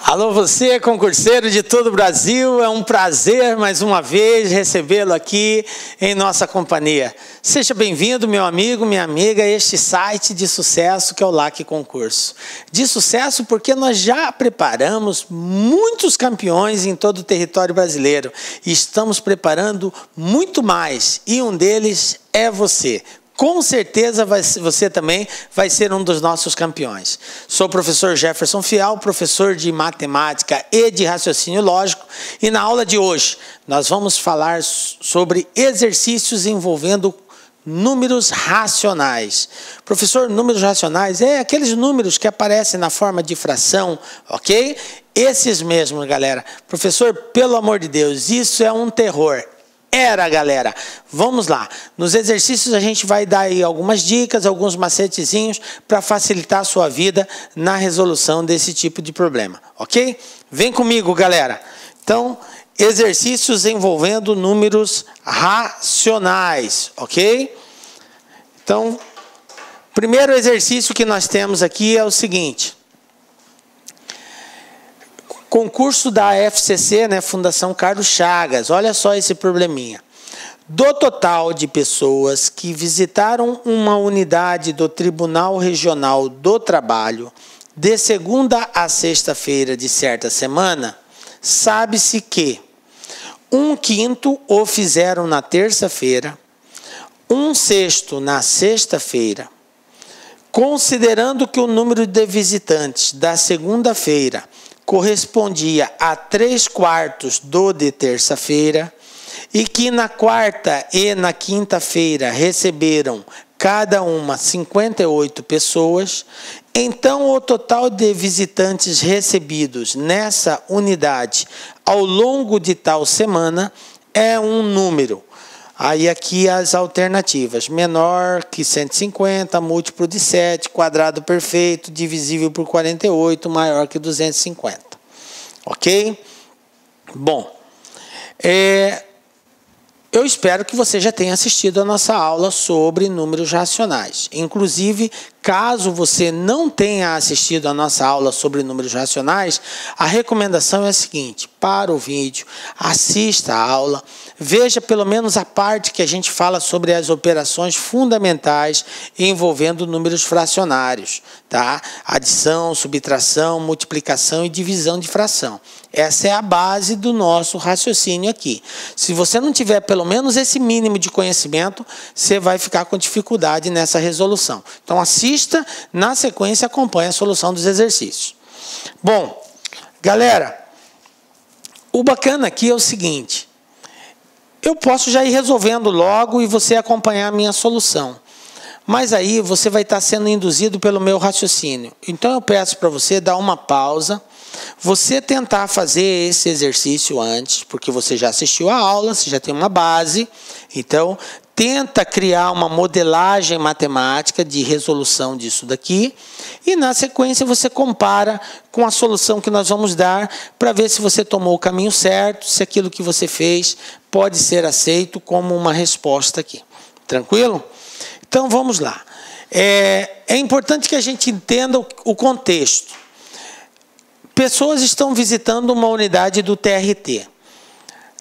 Alô você, concurseiro de todo o Brasil, é um prazer mais uma vez recebê-lo aqui em nossa companhia. Seja bem-vindo, meu amigo, minha amiga, a este site de sucesso que é o LAC Concurso. De sucesso porque nós já preparamos muitos campeões em todo o território brasileiro e estamos preparando muito mais e um deles é você. Com certeza você também vai ser um dos nossos campeões. Sou o professor Jefferson Fial, professor de matemática e de raciocínio lógico, e na aula de hoje nós vamos falar sobre exercícios envolvendo números racionais. Professor, números racionais é aqueles números que aparecem na forma de fração, ok? Esses mesmos, galera. Professor, pelo amor de Deus, isso é um terror. Galera, vamos lá. Nos exercícios a gente vai dar aí algumas dicas, alguns macetezinhos para facilitar a sua vida na resolução desse tipo de problema, ok? Vem comigo, galera. Então, exercícios envolvendo números racionais, ok? Então, primeiro exercício que nós temos aqui é o seguinte. Concurso da FCC, né, Fundação Carlos Chagas. Olha só esse probleminha. Do total de pessoas que visitaram uma unidade do Tribunal Regional do Trabalho de segunda a sexta-feira de certa semana, sabe-se que 1/5 o fizeram na terça-feira, 1/6 na sexta-feira. Considerando que o número de visitantes da segunda-feira correspondia a 3/4 do de terça-feira e que na quarta e na quinta-feira receberam cada uma 58 pessoas, então o total de visitantes recebidos nessa unidade ao longo de tal semana é um número. Aí aqui as alternativas, menor que 150, múltiplo de 7, quadrado perfeito, divisível por 48, maior que 250. Ok? Bom, eu espero que você já tenha assistido a nossa aula sobre números racionais. Inclusive, caso você não tenha assistido a nossa aula sobre números racionais, a recomendação é a seguinte: para o vídeo, assista a aula, veja pelo menos a parte que a gente fala sobre as operações fundamentais envolvendo números fracionários, tá? Adição, subtração, multiplicação e divisão de fração. Essa é a base do nosso raciocínio aqui. Se você não tiver pelo menos esse mínimo de conhecimento, você vai ficar com dificuldade nessa resolução. Então assista, na sequência acompanhe a solução dos exercícios. Bom, galera, o bacana aqui é o seguinte: eu posso já ir resolvendo logo e você acompanhar a minha solução. Mas aí você vai estar sendo induzido pelo meu raciocínio. Então eu peço para você dar uma pausa, você tentar fazer esse exercício antes, porque você já assistiu a aula, você já tem uma base. Então tenta criar uma modelagem matemática de resolução disso daqui. E na sequência você compara com a solução que nós vamos dar para ver se você tomou o caminho certo, se aquilo que você fez pode ser aceito como uma resposta aqui. Tranquilo? Então vamos lá. É importante que a gente entenda o contexto. Pessoas estão visitando uma unidade do TRT.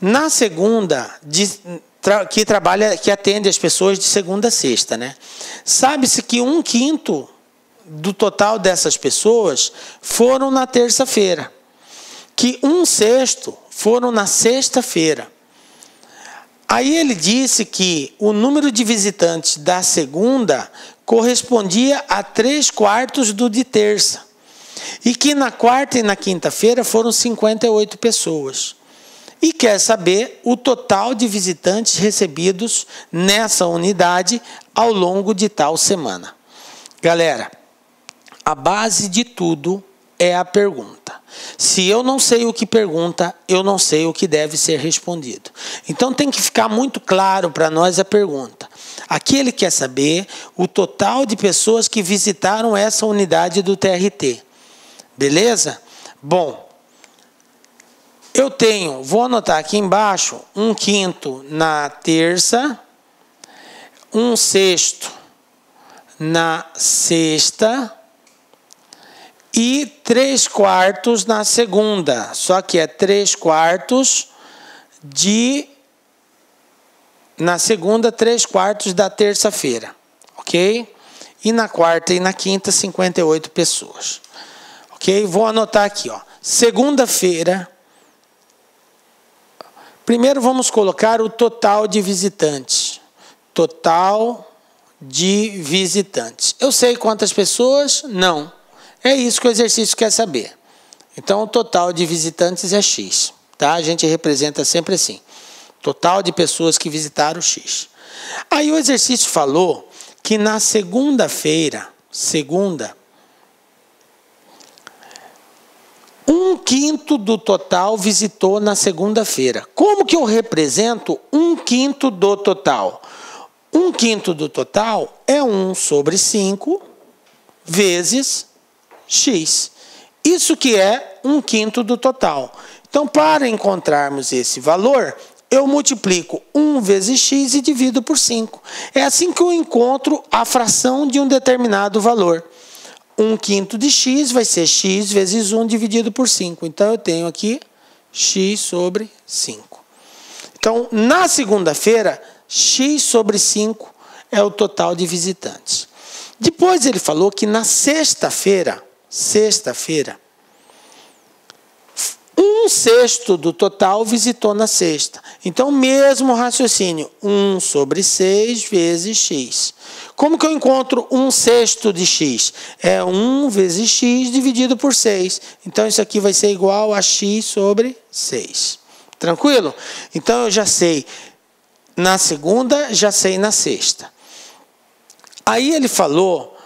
Na segunda, que atende as pessoas de segunda a sexta, né? Sabe-se que 1/5 do total dessas pessoas foram na terça-feira, que 1/6 foram na sexta-feira. Aí ele disse que o número de visitantes da segunda correspondia a 3/4 do de terça. E que na quarta e na quinta-feira foram 58 pessoas. E quer saber o total de visitantes recebidos nessa unidade ao longo de tal semana. Galera, a base de tudo é a pergunta. Se eu não sei o que pergunta, eu não sei o que deve ser respondido. Então tem que ficar muito claro para nós a pergunta. Aqui ele quer saber o total de pessoas que visitaram essa unidade do TRT. Beleza? Bom, vou anotar aqui embaixo, 1/5 na terça, 1/6 na sexta e 3/4 na segunda. Só que é 3/4 na segunda, 3/4 da terça-feira. Ok? E na quarta e na quinta, 58 pessoas. Ok? Vou anotar aqui, ó. Segunda-feira. Primeiro vamos colocar o total de visitantes. Total de visitantes. Eu sei quantas pessoas? Não. É isso que o exercício quer saber. Então, o total de visitantes é X. Tá? A gente representa sempre assim. Total de pessoas que visitaram X. Aí o exercício falou que na segunda-feira, 1/5 do total visitou na segunda-feira. Como que eu represento 1/5 do total? 1/5 do total é 1/5 vezes X. Isso que é 1/5 do total. Então, para encontrarmos esse valor, eu multiplico 1 vezes X e divido por 5. É assim que eu encontro a fração de um determinado valor. 1/5 de X vai ser X vezes 1 dividido por 5. Então, eu tenho aqui X sobre 5. Então, na segunda-feira, X sobre 5 é o total de visitantes. Depois ele falou que na sexta-feira, 1/6 do total visitou na sexta. Então, mesmo raciocínio, 1/6 vezes X. Como que eu encontro 1/6 de X? É 1 vezes X dividido por 6. Então, isso aqui vai ser igual a X sobre 6. Tranquilo? Então, eu já sei na segunda, já sei na sexta. Aí ele falou,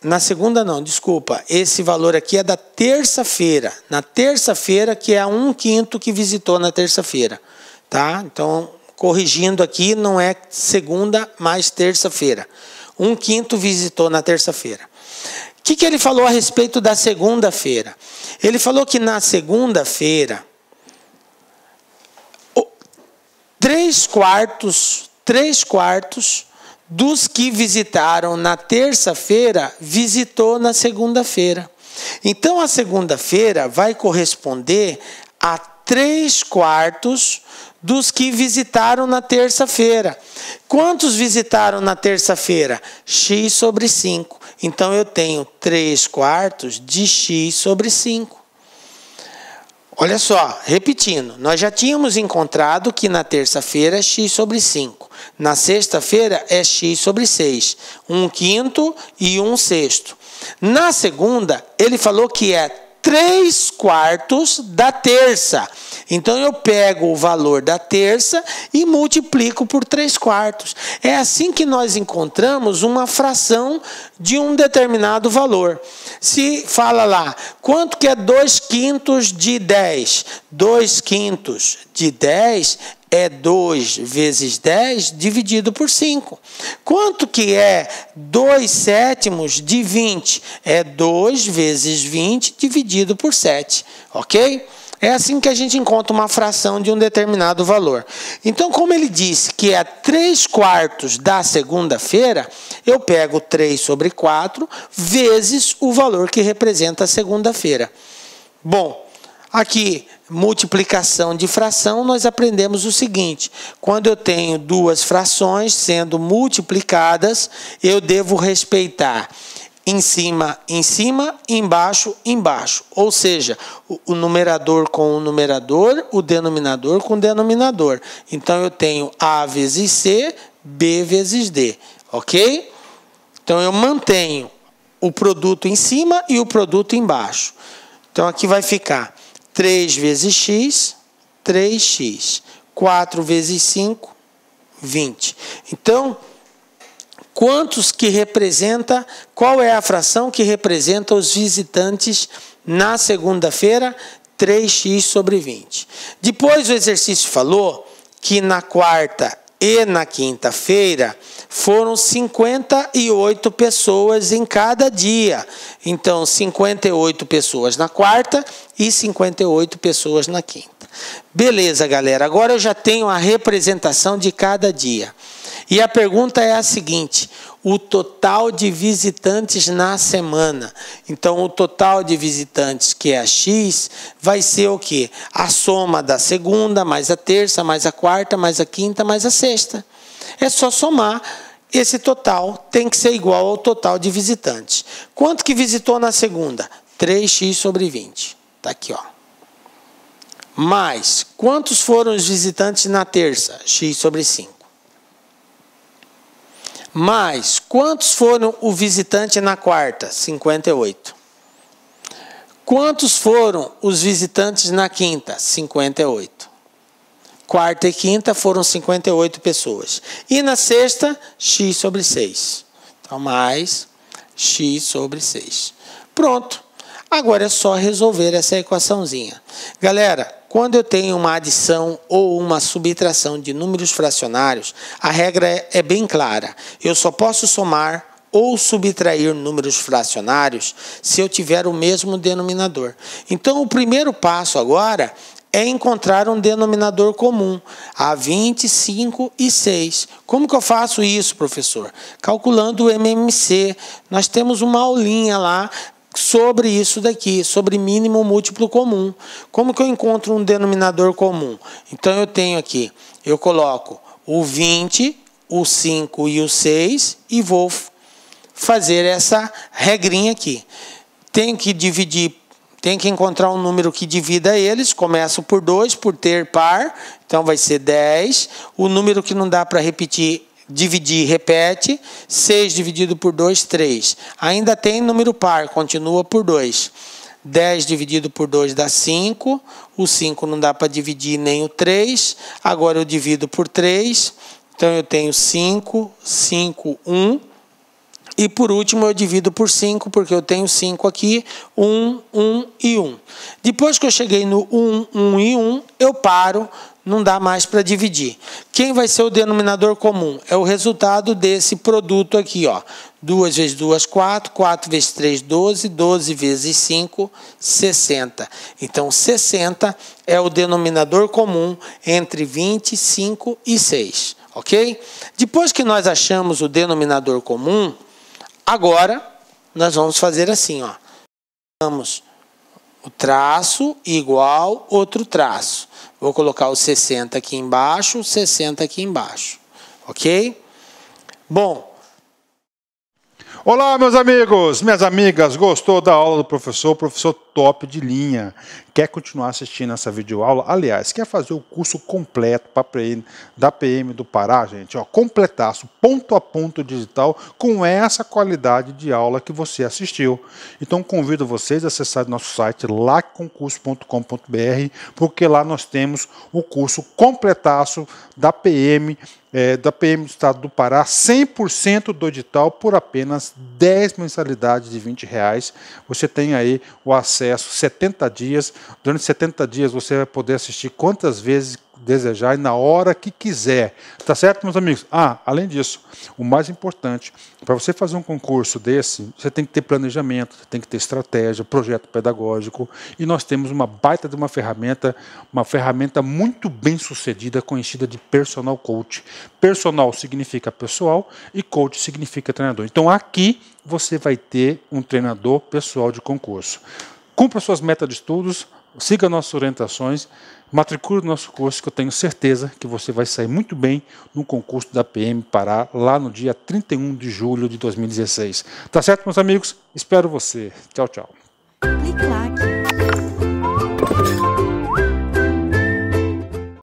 na segunda não, desculpa, esse valor aqui é da terça-feira. Na terça-feira, que é 1/5 que visitou na terça-feira. Tá? Então, corrigindo aqui, não é segunda mais terça-feira. 1/5 visitou na terça-feira. O que ele falou a respeito da segunda-feira? Ele falou que na segunda-feira, 3/4 dos que visitaram na terça-feira, visitou na segunda-feira. Então, a segunda-feira vai corresponder a 3/4 dos que visitaram na terça-feira. Quantos visitaram na terça-feira? X sobre 5. Então, eu tenho 3/4 de X sobre 5. Olha só, repetindo, nós já tínhamos encontrado que na terça-feira é X sobre 5. Na sexta-feira é X sobre 6. 1/5 e 1/6. Na segunda, ele falou que é 3/4 da terça. Então, eu pego o valor da terça e multiplico por 3/4. É assim que nós encontramos uma fração de um determinado valor. Se fala lá, quanto que é 2/5 de 10? 2/5 de 10 é 2 vezes 10 dividido por 5. Quanto que é 2/7 de 20? É 2 vezes 20 dividido por 7. Ok? É assim que a gente encontra uma fração de um determinado valor. Então, como ele disse que é 3/4 da segunda-feira, eu pego 3 sobre 4 vezes o valor que representa a segunda-feira. Bom, aqui, multiplicação de fração, nós aprendemos o seguinte: quando eu tenho duas frações sendo multiplicadas, eu devo respeitar em cima, embaixo, embaixo. Ou seja, o numerador com o numerador, o denominador com o denominador. Então, eu tenho A vezes C, B vezes D. Ok? Então, eu mantenho o produto em cima e o produto embaixo. Então, aqui vai ficar 3 vezes x, 3x. 4 vezes 5, 20. Então, quantos que representa, qual é a fração que representa os visitantes na segunda-feira? 3x sobre 20. Depois o exercício falou que na quarta e na quinta-feira foram 58 pessoas em cada dia. Então, 58 pessoas na quarta e 58 pessoas na quinta. Beleza, galera. Agora eu já tenho a representação de cada dia. E a pergunta é a seguinte: o total de visitantes na semana. Então, o total de visitantes, que é X, vai ser o quê? A soma da segunda, mais a terça, mais a quarta, mais a quinta, mais a sexta. É só somar. Esse total tem que ser igual ao total de visitantes. Quanto que visitou na segunda? 3x sobre 20. Está aqui, ó. Mais, quantos foram os visitantes na terça? X sobre 5. Mais, quantos foram o visitante na quarta? 58. Quantos foram os visitantes na quinta? 58. Quarta e quinta foram 58 pessoas. E na sexta, x sobre 6. Então, mais x sobre 6. Pronto. Agora é só resolver essa equaçãozinha. Galera, quando eu tenho uma adição ou uma subtração de números fracionários, a regra é bem clara. Eu só posso somar ou subtrair números fracionários se eu tiver o mesmo denominador. Então, o primeiro passo agora é encontrar um denominador comum, a 25 e 6. Como que eu faço isso, professor? Calculando o MMC. Nós temos uma aulinha lá sobre isso daqui, sobre mínimo múltiplo comum. Como que eu encontro um denominador comum? Então, eu tenho aqui, eu coloco o 20, o 5 e o 6 e vou fazer essa regrinha aqui. Tenho que dividir. Tem que encontrar um número que divida eles. Começo por 2, por ter par. Então, vai ser 10. O número que não dá para repetir, dividir, repete. 6 dividido por 2, 3. Ainda tem número par, continua por 2. 10 dividido por 2 dá 5. O 5 não dá para dividir nem o 3. Agora eu divido por 3. Então, eu tenho 5, 5, 1. E por último eu divido por 5, porque eu tenho 5 aqui, 1, 1 e 1. Depois que eu cheguei no 1, 1 e 1, eu paro, não dá mais para dividir. Quem vai ser o denominador comum? É o resultado desse produto aqui, ó. 2 vezes 2, 4, 4 vezes 3, 12, 12 vezes 5, 60. Então, 60 é o denominador comum entre 25 e 6, ok? Depois que nós achamos o denominador comum, agora, nós vamos fazer assim, ó. Vamos o traço igual outro traço. Vou colocar o 60 aqui embaixo, 60 aqui embaixo. Ok? Bom. Olá, meus amigos, minhas amigas. Gostou da aula do professor? Professor top de linha. Quer continuar assistindo essa videoaula? Aliás, quer fazer o curso completo da PM do Pará, gente? Ó, completaço, ponto a ponto digital, com essa qualidade de aula que você assistiu. Então, convido vocês a acessar nosso site lacconcurso.com.br, porque lá nós temos o curso completaço da PM do Estado do Pará, 100% do edital, por apenas 10 mensalidades de R$20. Você tem aí o acesso 70 dias. Durante 70 dias você vai poder assistir quantas vezes desejar e na hora que quiser. Tá certo, meus amigos? Além disso, o mais importante, para você fazer um concurso desse, você tem que ter planejamento, você tem que ter estratégia, projeto pedagógico, e nós temos uma baita de uma ferramenta muito bem sucedida, conhecida de Personal Coach. Personal significa pessoal e coach significa treinador. Então aqui você vai ter um treinador pessoal de concurso. Cumpra suas metas de estudos, siga nossas orientações, matricule no nosso curso, que eu tenho certeza que você vai sair muito bem no concurso da PM Pará, lá no dia 31 de julho de 2016. Tá certo, meus amigos? Espero você. Tchau, tchau. Clique lá.